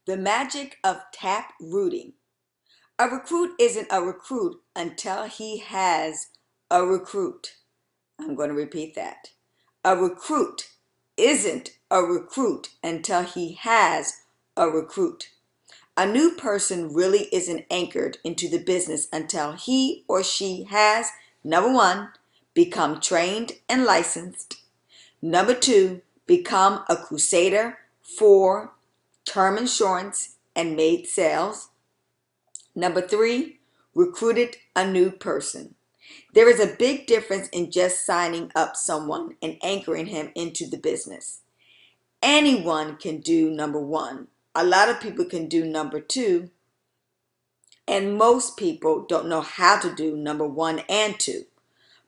The magic of taprooting. A recruit isn't a recruit until he has a recruit. I'm going to repeat that. A recruit isn't a recruit until he has a recruit. A new person really isn't anchored into the business until he or she has, number one, become trained and licensed. Number two, become a crusader for term insurance and made sales. Number three, recruited a new person. There is a big difference in just signing up someone and anchoring him into the business. Anyone can do number one. A lot of people can do number two, and most people don't know how to do number one and two.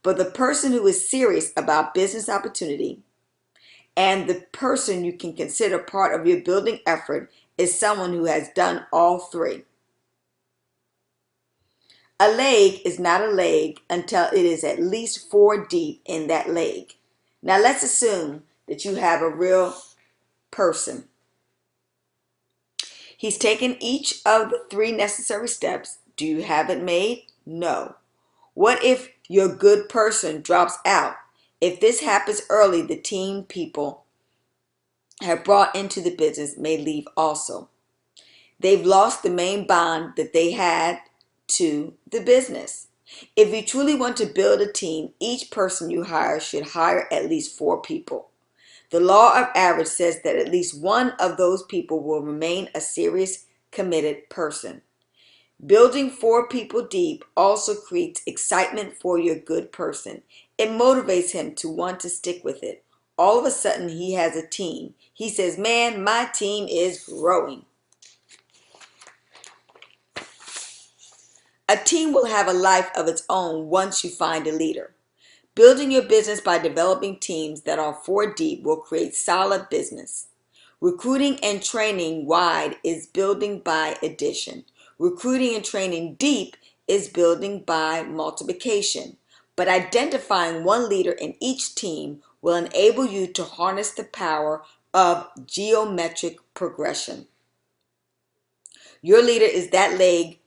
But the person who is serious about business opportunity and the person you can consider part of your building effort is someone who has done all three. A leg is not a leg until it is at least 4 deep in that leg. Now let's assume that you have a real person. He's taken each of the 3 necessary steps. Do you have it made? No. What if your good person drops out? If this happens early, the team people have brought into the business may leave also. They've lost the main bond that they had to the business. If you truly want to build a team, each person you hire should hire at least 4 people. The law of average says that at least one of those people will remain a serious, committed person. Building 4 people deep also creates excitement for your good person. It motivates him to want to stick with it. All of a sudden, he has a team. He says, man, my team is growing. A team will have a life of its own once you find a leader. Building your business by developing teams that are 4 deep will create solid business. Recruiting and training wide is building by addition. Recruiting and training deep is building by multiplication. But identifying one leader in each team will enable you to harness the power of geometric progression. Your leader is that leg.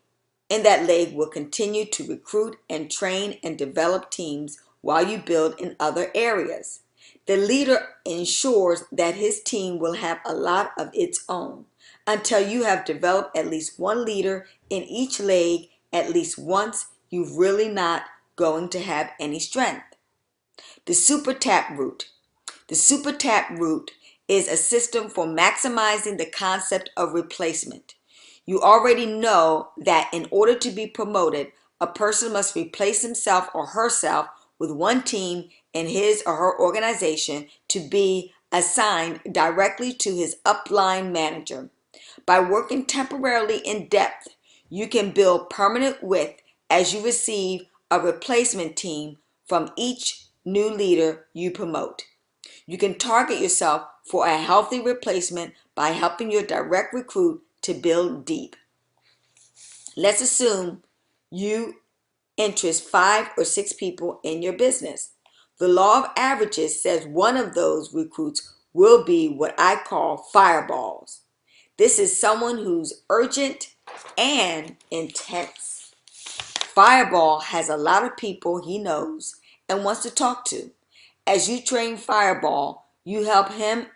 In that leg will continue to recruit and train and develop teams while you build in other areas. The leader ensures that his team will have a lot of its own. Until you have developed at least one leader in each leg at least once, you're really not going to have any strength. The super tap route. The super tap route is a system for maximizing the concept of replacement. You already know that in order to be promoted, a person must replace himself or herself with one team in his or her organization to be assigned directly to his upline manager. By working temporarily in depth, you can build permanent width as you receive a replacement team from each new leader you promote. You can target yourself for a healthy replacement by helping your direct recruit to build deep. Let's assume you interest 5 or 6 people in your business. The law of averages says one of those recruits will be what I call fireballs. This is someone who's urgent and intense. Fireball has a lot of people he knows and wants to talk to. As you train Fireball, you help him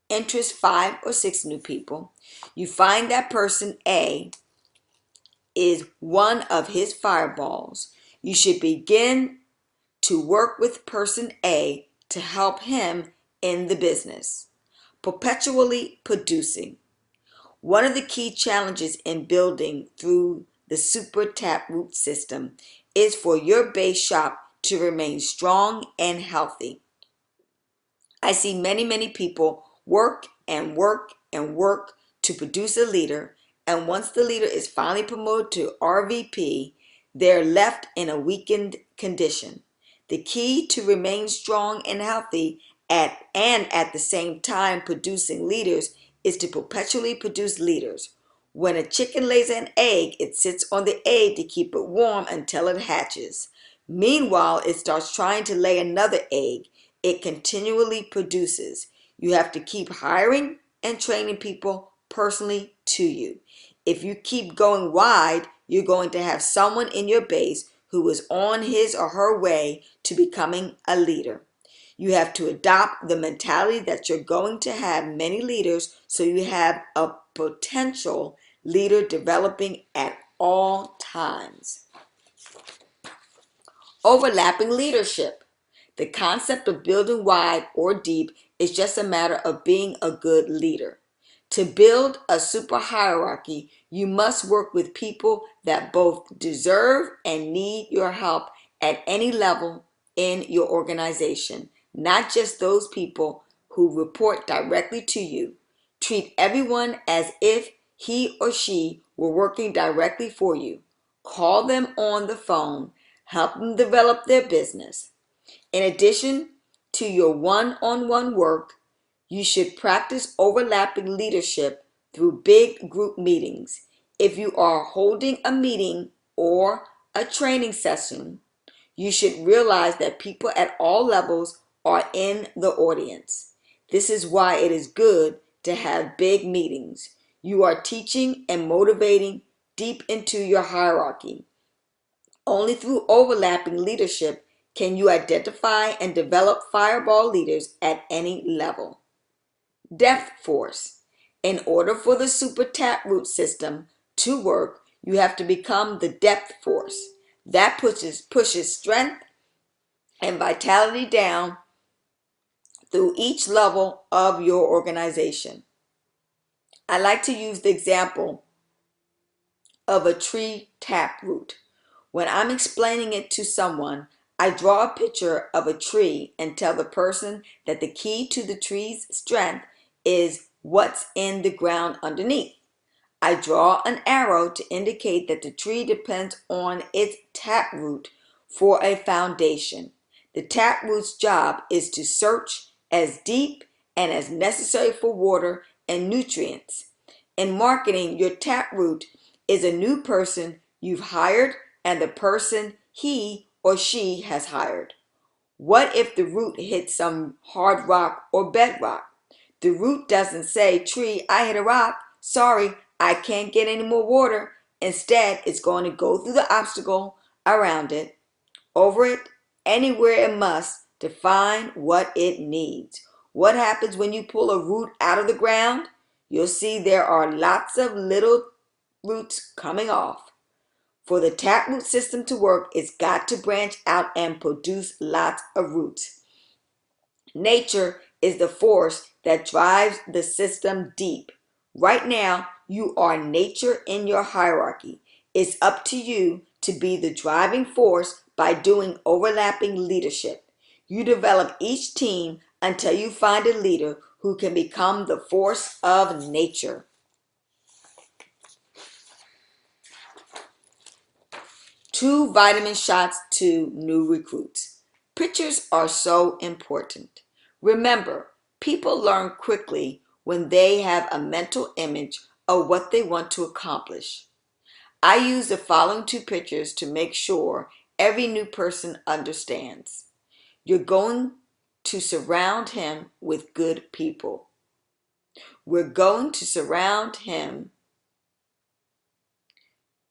interest 5 or 6 new people. You find that person A is one of his fireballs. You should begin to work with person A to help him in the business. Perpetually producing. One of the key challenges in building through the super taproot system is for your base shop to remain strong and healthy. I see many people work and work and work to produce a leader, and once the leader is finally promoted to RVP, they're left in a weakened condition. The key to remain strong and healthy and at the same time producing leaders is to perpetually produce leaders. When a chicken lays an egg, it sits on the egg to keep it warm until it hatches. Meanwhile, it starts trying to lay another egg. It continually produces. You have to keep hiring and training people personally to you. If you keep going wide, you're going to have someone in your base who is on his or her way to becoming a leader. You have to adopt the mentality that you're going to have many leaders, so you have a potential leader developing at all times. Overlapping leadership. The concept of building wide or deep is just a matter of being a good leader. To build a super hierarchy, you must work with people that both deserve and need your help at any level in your organization, not just those people who report directly to you. Treat everyone as if he or she were working directly for you. Call them on the phone, help them develop their business. In addition to your one-on-one work, you should practice overlapping leadership through big group meetings. If you are holding a meeting or a training session, you should realize that people at all levels are in the audience. This is why it is good to have big meetings. You are teaching and motivating deep into your hierarchy. Only through overlapping leadership can you identify and develop fireball leaders at any level. Depth force. In order for the super taproot system to work, you have to become the depth force. That pushes strength and vitality down through each level of your organization. I like to use the example of a tree taproot. When I'm explaining it to someone, I draw a picture of a tree and tell the person that the key to the tree's strength is what's in the ground underneath. I draw an arrow to indicate that the tree depends on its taproot for a foundation. The taproot's job is to search as deep and as necessary for water and nutrients. In marketing, your taproot is a new person you've hired and the person he or she has hired. What if the root hits some hard rock or bedrock? The root doesn't say, "Tree, I hit a rock. Sorry, I can't get any more water." Instead, it's going to go through the obstacle, around it, over it, anywhere it must to find what it needs. What happens when you pull a root out of the ground? You'll see there are lots of little roots coming off. For the taproot system to work, it's got to branch out and produce lots of roots. Nature is the force that drives the system deep. Right now, you are nature in your hierarchy. It's up to you to be the driving force by doing overlapping leadership. You develop each team until you find a leader who can become the force of nature. 2 vitamin shots to new recruits. Pictures are so important. Remember, people learn quickly when they have a mental image of what they want to accomplish. I use the following 2 pictures to make sure every new person understands. You're going to surround him with good people. We're going to surround him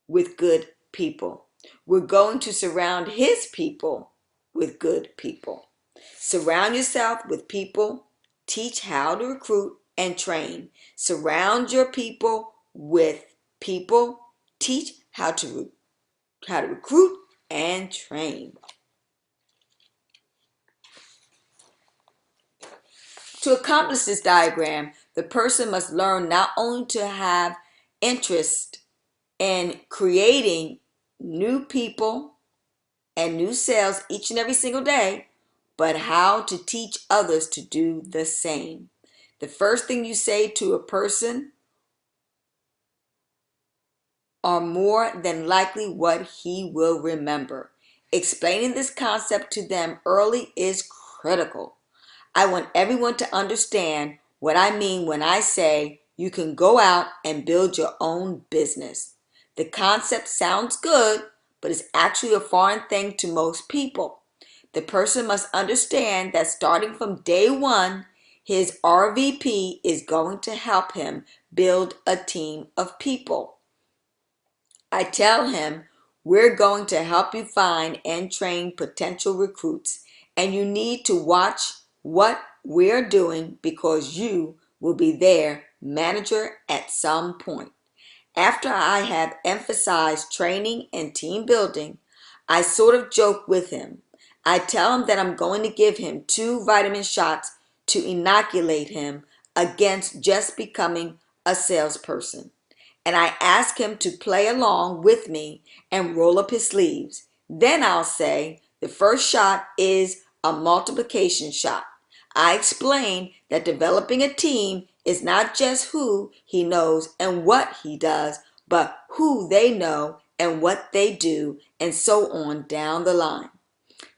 with good people. We're going to surround his people with good people. Surround yourself with people. Teach how to recruit and train. Surround your people with people. Teach how to recruit and train. To accomplish this diagram, the person must learn not only to have interest in creating new people and new sales each and every single day, but how to teach others to do the same. The first thing you say to a person are more than likely what he will remember. Explaining this concept to them early is critical. I want everyone to understand what I mean when I say you can go out and build your own business. The concept sounds good, but it's actually a foreign thing to most people. The person must understand that starting from day one, His RVP is going to help him build a team of people. I tell him, we're going to help you find and train potential recruits, and you need to watch what we're doing because you will be their manager at some point. After I have emphasized training and team building, I sort of joke with him. I tell him that I'm going to give him 2 vitamin shots to inoculate him against just becoming a salesperson. And I ask him to play along with me and roll up his sleeves. Then I'll say, the first shot is a multiplication shot. I explain that developing a team is not just who he knows and what he does, but who they know and what they do, and so on down the line.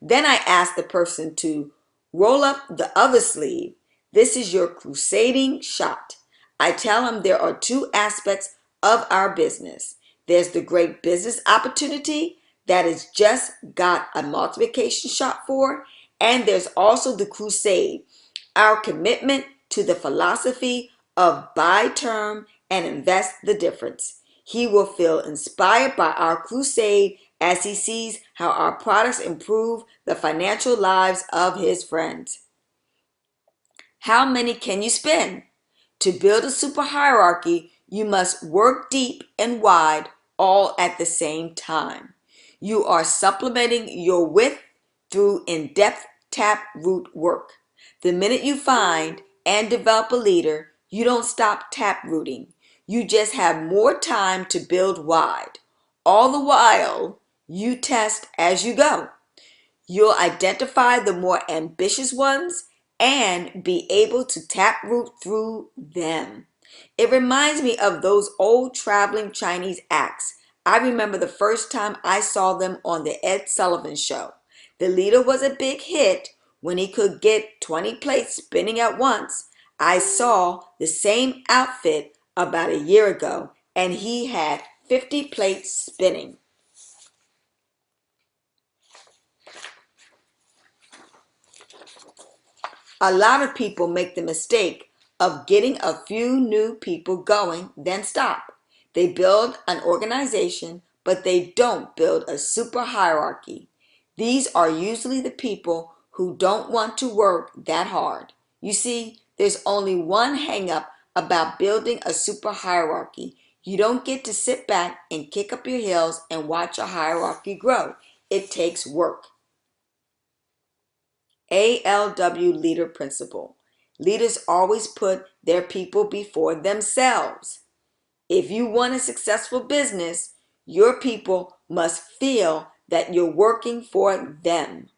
Then I ask the person to roll up the other sleeve. This is your crusading shot. I tell him there are 2 aspects of our business. There's the great business opportunity that is just got a multiplication shot for, and there's also the crusade, our commitment to the philosophy of buy term and invest the difference. He will feel inspired by our crusade as he sees how our products improve the financial lives of his friends. How many can you spend? To build a super hierarchy, you must work deep and wide all at the same time. You are supplementing your width through in-depth taproot work. The minute you find and develop a leader, you don't stop taprooting. You just have more time to build wide. All the while, you test as you go. You'll identify the more ambitious ones and be able to taproot through them. It reminds me of those old traveling Chinese acts. I remember the first time I saw them on the Ed Sullivan Show. The leader was a big hit when he could get 20 plates spinning at once. I saw the same outfit about a year ago, and he had 50 plates spinning. A lot of people make the mistake of getting a few new people going, then stop. They build an organization, but they don't build a super hierarchy. These are usually the people who don't want to work that hard. You see, there's only one hang up about building a super hierarchy. You don't get to sit back and kick up your heels and watch a hierarchy grow. It takes work. ALW leader principle. Leaders always put their people before themselves. If you want a successful business, your people must feel that you're working for them.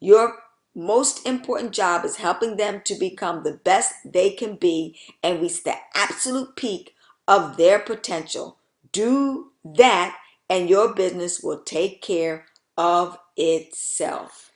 Your most important job is helping them to become the best they can be and reach the absolute peak of their potential. Do that and your business will take care of itself.